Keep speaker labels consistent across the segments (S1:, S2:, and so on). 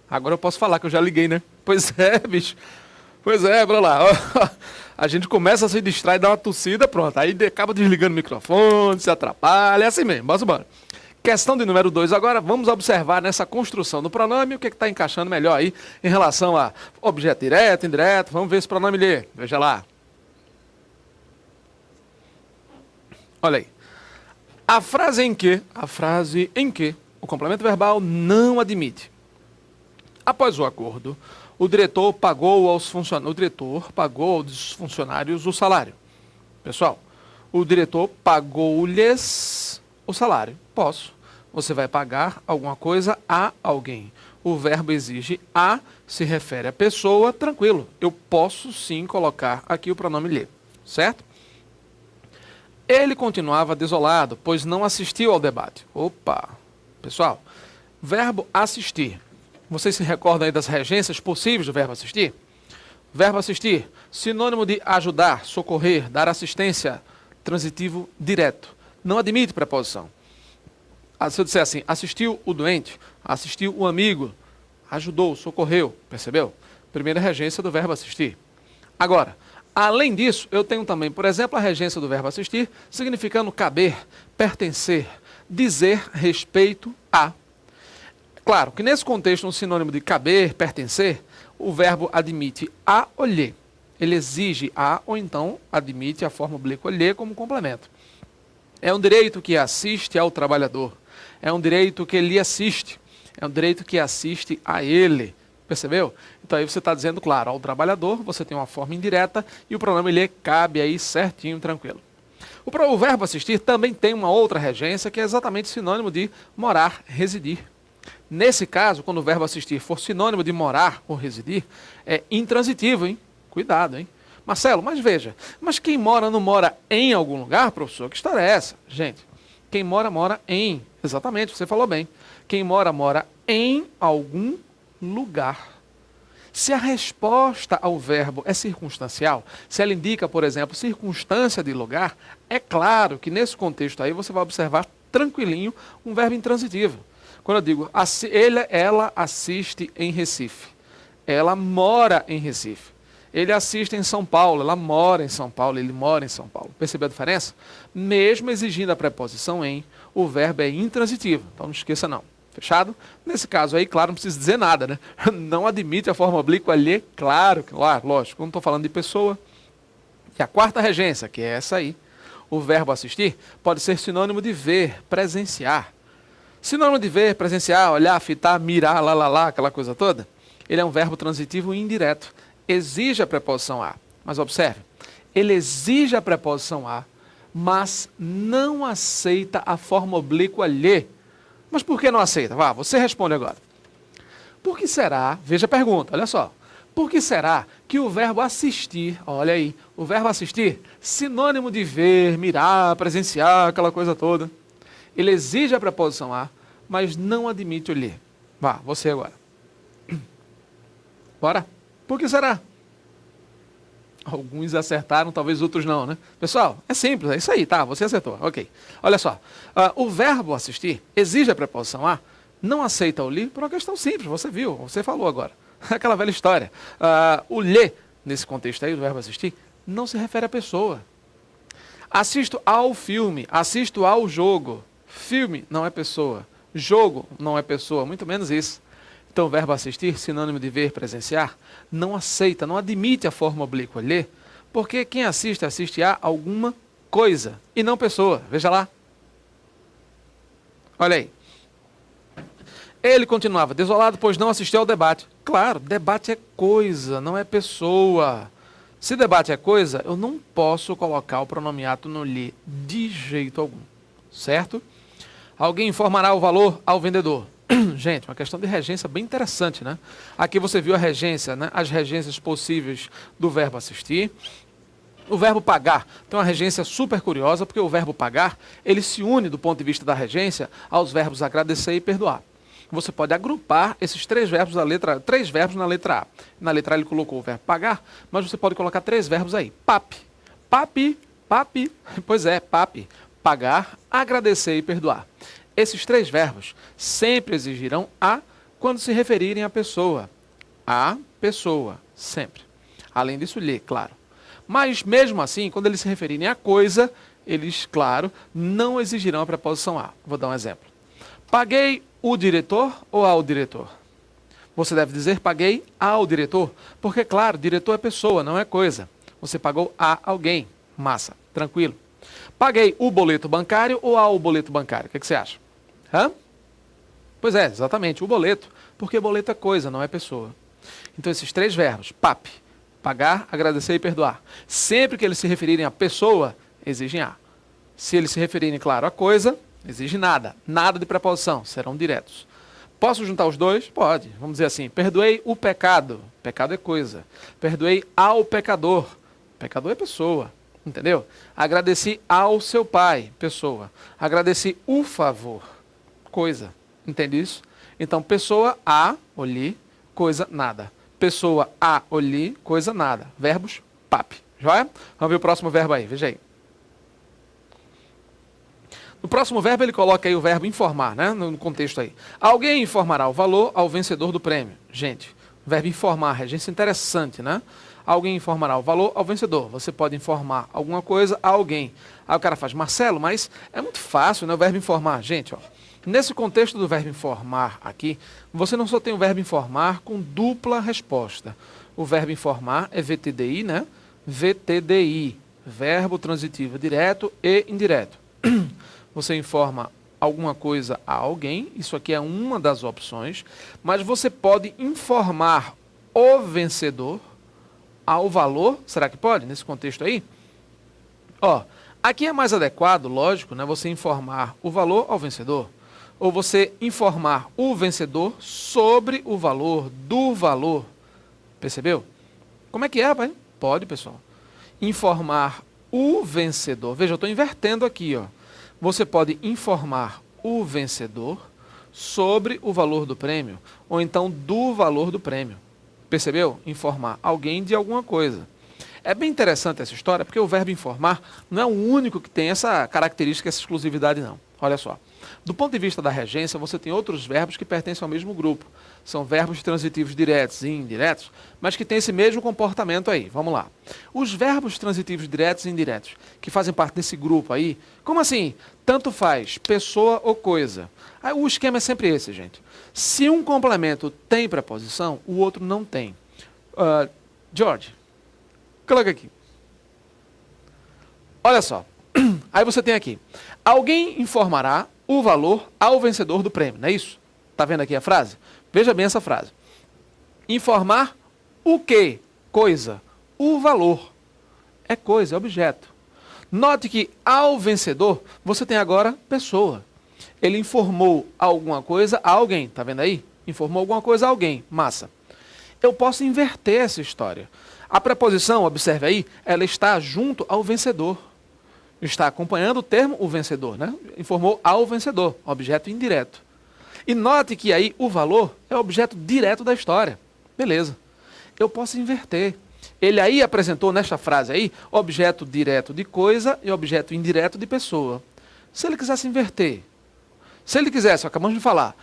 S1: Agora eu posso falar que eu já liguei, né? Pois é, bicho. Pois é, bora lá. A gente começa a se distrair, dá uma tossida, pronto. Aí acaba desligando o microfone, se atrapalha, é assim mesmo. Bora. Questão de número 2 agora, vamos observar nessa construção do pronome o que está encaixando melhor aí em relação a objeto direto, indireto. Vamos ver esse pronome lê. Veja lá. Olha aí. A frase em que o complemento verbal não admite. Após o acordo, o diretor pagou aos funcionários o salário. Pessoal, o diretor pagou-lhes o salário. Posso. Você vai pagar alguma coisa a alguém. O verbo exige a, se refere à pessoa, tranquilo. Eu posso sim colocar aqui o pronome lhe, certo? Ele continuava desolado, pois não assistiu ao debate. Opa! Pessoal, verbo assistir. Vocês se recordam aí das regências possíveis do verbo assistir? Verbo assistir, sinônimo de ajudar, socorrer, dar assistência, transitivo direto. Não admite preposição. Se eu disser assim, assistiu o doente, assistiu o amigo, ajudou, socorreu, percebeu? Primeira regência do verbo assistir. Agora, além disso, eu tenho também, por exemplo, a regência do verbo assistir, significando caber, pertencer, dizer respeito a. Claro que nesse contexto, um sinônimo de caber, pertencer, o verbo admite a ou lhe. Ele exige a ou então admite a forma oblíqua lhe como complemento. É um direito que assiste ao trabalhador. É um direito que lhe assiste. É um direito que assiste a ele. Percebeu? Então aí você está dizendo, claro, ao trabalhador você tem uma forma indireta e o pronome lhe cabe aí certinho, tranquilo. O verbo assistir também tem uma outra regência que é exatamente sinônimo de morar, residir. Nesse caso, quando o verbo assistir for sinônimo de morar ou residir, é intransitivo, hein? Cuidado, hein? Marcelo, mas veja, mas quem mora não mora em algum lugar, professor? Que história é essa? Gente, quem mora, mora em. Exatamente, você falou bem. Quem mora, mora em algum lugar. Se a resposta ao verbo é circunstancial, se ela indica, por exemplo, circunstância de lugar, é claro que nesse contexto aí você vai observar tranquilinho um verbo intransitivo. Quando eu digo, ela assiste em Recife. Ela mora em Recife. Ele assiste em São Paulo, ela mora em São Paulo, ele mora em São Paulo. Percebeu a diferença? Mesmo exigindo a preposição em, o verbo é intransitivo. Então não esqueça não. Fechado? Nesse caso aí, claro, não precisa dizer nada, né? Não admite a forma oblíqua lhe, claro, lógico, não estou falando de pessoa. E a quarta regência, que é essa aí, o verbo assistir, pode ser sinônimo de ver, presenciar. Sinônimo de ver, presenciar, olhar, fitar, mirar, lá, aquela coisa toda. Ele é um verbo transitivo indireto. Exige a preposição a. Mas observe, ele exige a preposição a, mas não aceita a forma oblíqua lhe. Mas por que não aceita? Vá, você responde agora. Por que será, veja a pergunta, olha só. Por que será que o verbo assistir, olha aí, o verbo assistir, sinônimo de ver, mirar, presenciar, aquela coisa toda, ele exige a preposição a, mas não admite o lhe. Vá, você agora. Bora? Por que será? Alguns acertaram, talvez outros não, né? Pessoal, é simples, é isso aí, tá? Você acertou, ok. Olha só, o verbo assistir exige a preposição a, não aceita o lhe por uma questão simples, você viu, você falou agora. Aquela velha história. O lhe, nesse contexto aí do verbo assistir, não se refere à pessoa. Assisto ao filme, assisto ao jogo. Filme não é pessoa. Jogo não é pessoa, muito menos isso. Então, o verbo assistir, sinônimo de ver, presenciar, não aceita, não admite a forma oblíqua lhe, porque quem assiste, assiste a alguma coisa e não pessoa. Veja lá. Olha aí. Ele continuava desolado, pois não assistiu ao debate. Claro, debate é coisa, não é pessoa. Se debate é coisa, eu não posso colocar o pronome ato no lhe de jeito algum. Certo? Alguém informará o valor ao vendedor. Gente, uma questão de regência bem interessante, né? Aqui você viu a regência, né? As regências possíveis do verbo assistir. O verbo pagar tem uma regência super curiosa, porque o verbo pagar, ele se une do ponto de vista da regência aos verbos agradecer e perdoar. Você pode agrupar esses três verbos na letra A. Na letra A ele colocou o verbo pagar, mas você pode colocar três verbos aí. Papi, pois é, papi, pagar, agradecer e perdoar. Esses três verbos sempre exigirão a, quando se referirem à pessoa. A pessoa, sempre. Além disso, lhe, claro. Mas, mesmo assim, quando eles se referirem à coisa, eles, claro, não exigirão a preposição a. Vou dar um exemplo. Paguei o diretor ou ao diretor? Você deve dizer paguei ao diretor, porque, claro, diretor é pessoa, não é coisa. Você pagou a alguém. Massa, tranquilo. Paguei o boleto bancário ou ao boleto bancário? O que você acha? Hã? Pois é, exatamente, o boleto. Porque boleto é coisa, não é pessoa. Então, esses três verbos, PAP, pagar, agradecer e perdoar. Sempre que eles se referirem à pessoa, exigem a. Se eles se referirem, claro, à coisa, exige nada. Nada de preposição, serão diretos. Posso juntar os dois? Pode. Vamos dizer assim, perdoei o pecado. Pecado é coisa. Perdoei ao pecador. Pecador é pessoa. Entendeu? Agradeci ao seu pai, pessoa. Agradeci o favor, coisa. Entende isso? Então, pessoa, a, olhi, coisa, nada. Pessoa, a, olhi, coisa, nada. Verbos, pap. Joia? Vamos ver o próximo verbo aí, veja aí. No próximo verbo, ele coloca aí o verbo informar, né? No contexto aí. Alguém informará o valor ao vencedor do prêmio. Gente, o verbo informar, regência interessante, né? Alguém informará o valor ao vencedor. Você pode informar alguma coisa a alguém. Aí o cara faz, Marcelo, mas é muito fácil, né? O verbo informar. Gente, ó. Nesse contexto do verbo informar aqui, você não só tem o verbo informar com dupla resposta. O verbo informar é VTDI, né? VTDI, verbo transitivo direto e indireto. Você informa alguma coisa a alguém, isso aqui é uma das opções, mas você pode informar o vencedor ao valor, será que pode, nesse contexto aí? Ó, aqui é mais adequado, lógico, né, você informar o valor ao vencedor, ou você informar o vencedor sobre o valor do valor, percebeu? Como é que é, pai? Pode, pessoal. Informar o vencedor, veja, eu estou invertendo aqui, ó. Você pode informar o vencedor sobre o valor do prêmio, ou então do valor do prêmio. Percebeu? Informar alguém de alguma coisa. É bem interessante essa história, porque o verbo informar não é o único que tem essa característica, essa exclusividade, não. Olha só. Do ponto de vista da regência, você tem outros verbos que pertencem ao mesmo grupo. São verbos transitivos diretos e indiretos, mas que têm esse mesmo comportamento aí. Vamos lá. Os verbos transitivos diretos e indiretos, que fazem parte desse grupo aí, como assim? Tanto faz, pessoa ou coisa. Aí, o esquema é sempre esse, gente. Se um complemento tem preposição, o outro não tem. George, coloca aqui. Olha só. Aí você tem aqui. Alguém informará o valor ao vencedor do prêmio, não é isso? Está vendo aqui a frase? Veja bem essa frase. Informar o quê? Coisa. O valor. É coisa, é objeto. Note que ao vencedor, você tem agora pessoa. Ele informou alguma coisa a alguém. Está vendo aí? Informou alguma coisa a alguém. Massa. Eu posso inverter essa história. A preposição, observe aí, ela está junto ao vencedor. Está acompanhando o termo o vencedor, né? Informou ao vencedor, objeto indireto. E note que aí o valor é objeto direto da história. Beleza. Eu posso inverter. Ele aí apresentou nesta frase aí objeto direto de coisa e objeto indireto de pessoa. Se ele quisesse inverter, se ele quisesse, acabamos de falar,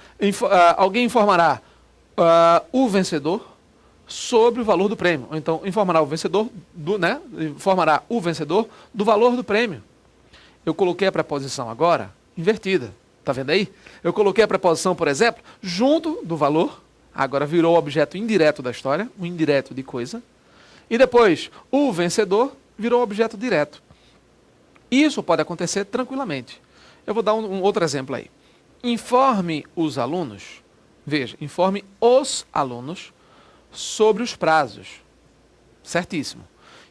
S1: alguém informará o vencedor sobre o valor do prêmio. Ou então informará o vencedor informará o vencedor do valor do prêmio. Eu coloquei a preposição agora invertida. Está vendo aí? Eu coloquei a preposição, por exemplo, junto do valor. Agora virou o objeto indireto da história, o indireto de coisa. E depois, o vencedor virou objeto direto. Isso pode acontecer tranquilamente. Eu vou dar um outro exemplo aí. Informe os alunos, veja, informe os alunos sobre os prazos. Certíssimo.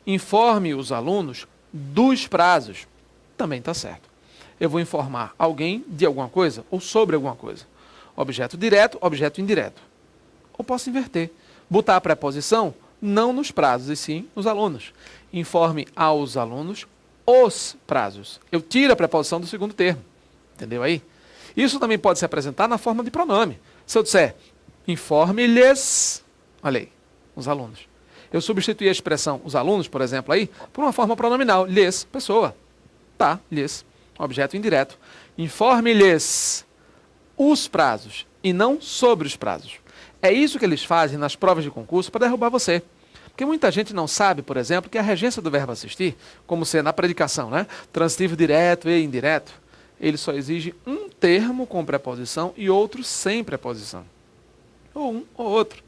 S1: Informe os alunos dos prazos. Também está certo. Eu vou informar alguém de alguma coisa ou sobre alguma coisa. Objeto direto, objeto indireto. Ou posso inverter. Botar a preposição não nos prazos, e sim nos alunos. Informe aos alunos os prazos. Eu tiro a preposição do segundo termo. Entendeu aí? Isso também pode se apresentar na forma de pronome. Se eu disser, informe-lhes, olha aí, os alunos. Eu substituí a expressão os alunos, por exemplo, aí, por uma forma pronominal. Lhes, pessoa. Tá, lhes. Objeto indireto. Informe-lhes os prazos e não sobre os prazos. É isso que eles fazem nas provas de concurso para derrubar você. Porque muita gente não sabe, por exemplo, que a regência do verbo assistir, como ser na predicação, né? Transitivo direto e indireto, ele só exige um termo com preposição e outro sem preposição. Ou um ou outro.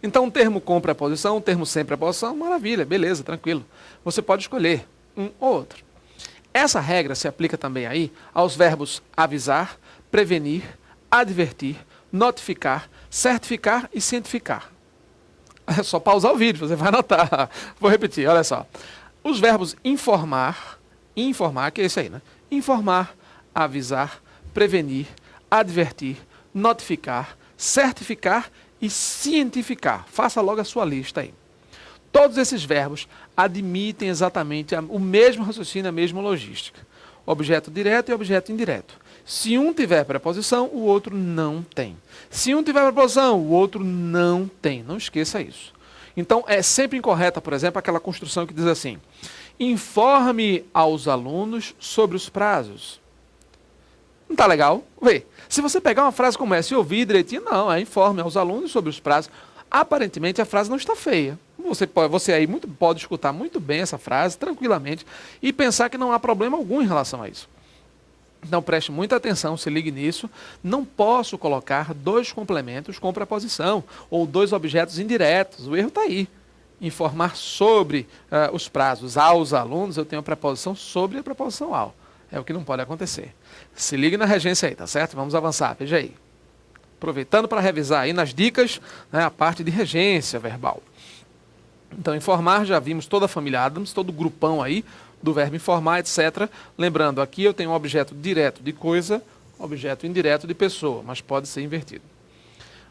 S1: Então, um termo com preposição, um termo sem preposição, maravilha, beleza, tranquilo. Você pode escolher um ou outro. Essa regra se aplica também aí aos verbos avisar, prevenir, advertir, notificar, certificar e cientificar. É só pausar o vídeo, você vai anotar. Vou repetir, olha só. Os verbos informar, que é esse aí, né? Informar, avisar, prevenir, advertir, notificar, certificar e cientificar. Faça logo a sua lista aí. Todos esses verbos admitem exatamente o mesmo raciocínio, a mesma logística. Objeto direto e objeto indireto. Se um tiver preposição, o outro não tem. Se um tiver preposição, o outro não tem. Não esqueça isso. Então, é sempre incorreta, por exemplo, aquela construção que diz assim: informe aos alunos sobre os prazos. Não está legal? Vê, se você pegar uma frase como essa e ouvir direitinho, não, é informe aos alunos sobre os prazos. Aparentemente, a frase não está feia. Você aí pode escutar muito bem essa frase, tranquilamente, e pensar que não há problema algum em relação a isso. Então preste muita atenção, se ligue nisso. Não posso colocar dois complementos com preposição ou dois objetos indiretos. O erro está aí. Informar sobre os prazos aos alunos, eu tenho a preposição sobre e a preposição ao. É o que não pode acontecer. Se ligue na regência aí, tá certo? Vamos avançar, veja aí. Aproveitando para revisar aí nas dicas, né, a parte de regência verbal. Então, informar, já vimos toda a família Adams, todo o grupão aí do verbo informar, etc. Lembrando, aqui eu tenho um objeto direto de coisa, objeto indireto de pessoa, mas pode ser invertido.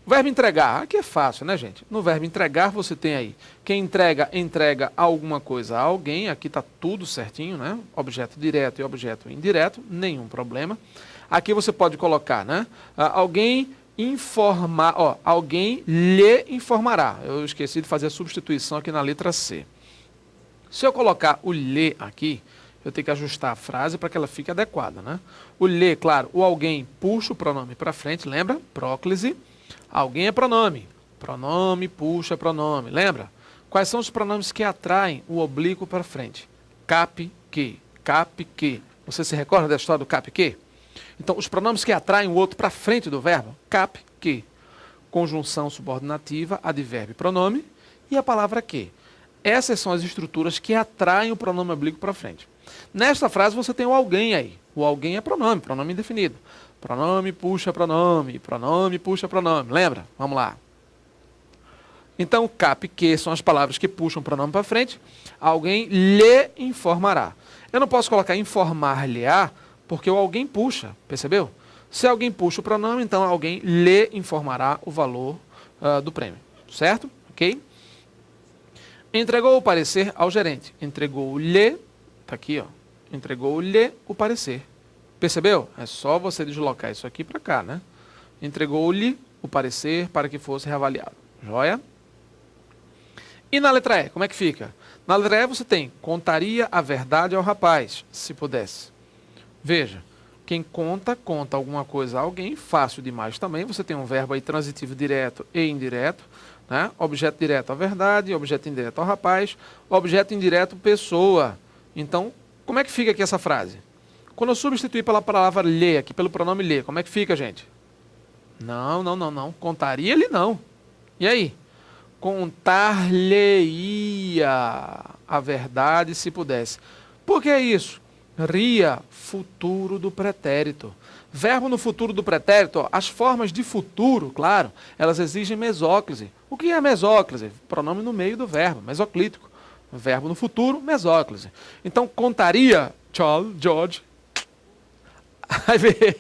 S1: O verbo entregar, aqui é fácil, né, gente? No verbo entregar, você tem aí, quem entrega alguma coisa a alguém, aqui está tudo certinho, né? Objeto direto e objeto indireto, nenhum problema. Aqui você pode colocar, né? Alguém lhe informará. Eu esqueci de fazer a substituição aqui na letra C. Se eu colocar o lhe aqui, eu tenho que ajustar a frase para que ela fique adequada, né? O lhe, claro, o alguém puxa o pronome para frente, lembra? Próclise. Alguém é pronome. Pronome puxa pronome, lembra? Quais são os pronomes que atraem o oblíquo para frente? Cap, que. Cap, que. Você se recorda da história do cap, que? Então, os pronomes que atraem o outro para frente do verbo, cap, que. Conjunção subordinativa, advérbio e pronome, e a palavra que. Essas são as estruturas que atraem o pronome oblíquo para frente. Nesta frase você tem o alguém aí. O alguém é pronome indefinido. Pronome puxa pronome puxa pronome. Lembra? Vamos lá. Então, cap, que são as palavras que puxam o pronome para frente. Alguém lhe informará. Eu não posso colocar informar-lhe-á, porque o alguém puxa, percebeu? Se alguém puxa o pronome, então alguém lhe informará o valor do prêmio, certo? Ok? Entregou o parecer ao gerente. Entregou-lhe, está aqui, ó. Entregou-lhe o parecer. Percebeu? É só você deslocar isso aqui para cá, né? Entregou-lhe o parecer para que fosse reavaliado. Joia? E na letra E, como é que fica? Na letra E você tem, contaria a verdade ao rapaz, se pudesse. Veja, quem conta alguma coisa a alguém, fácil demais também. Você tem um verbo aí transitivo direto e indireto, né? Objeto direto a verdade, objeto indireto ao rapaz, objeto indireto pessoa. Então, como é que fica aqui essa frase? Quando eu substituir pela palavra lhe, aqui pelo pronome lhe, como é que fica, gente? Não. Contaria-lhe não. E aí? Contar-lhe-ia a verdade se pudesse. Por que isso? Ria, futuro do pretérito. Verbo no futuro do pretérito, ó, as formas de futuro, claro, elas exigem mesóclise. O que é mesóclise? Pronome no meio do verbo, mesoclítico. Verbo no futuro, mesóclise. Então, contaria, Charles, George. Aí vê,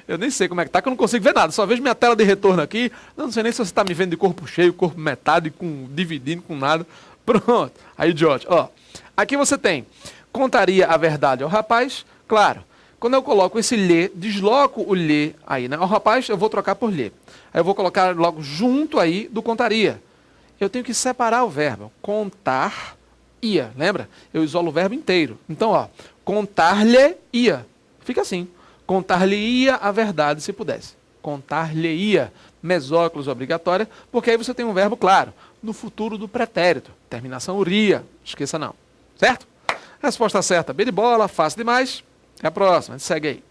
S1: eu nem sei como é que tá, que eu não consigo ver nada. Só vejo minha tela de retorno aqui. Eu não sei nem se você está me vendo de corpo cheio, corpo metade, dividindo com nada. Pronto. Aí, George, ó. Aqui você tem, contaria a verdade ao rapaz, claro. Quando eu coloco esse lhe, desloco o lhe aí, né? O rapaz eu vou trocar por lhe. Aí eu vou colocar logo junto aí do contaria. Eu tenho que separar o verbo. Contar, ia, lembra? Eu isolo o verbo inteiro. Então, ó, contar-lhe ia. Fica assim. Contar-lhe-ia a verdade se pudesse. contar-lhe-ia. Mesóclise obrigatória, porque aí você tem um verbo claro, no futuro do pretérito. Terminação uria, esqueça não. Certo? Resposta certa, B de bola, fácil demais. Até a próxima, a gente segue aí.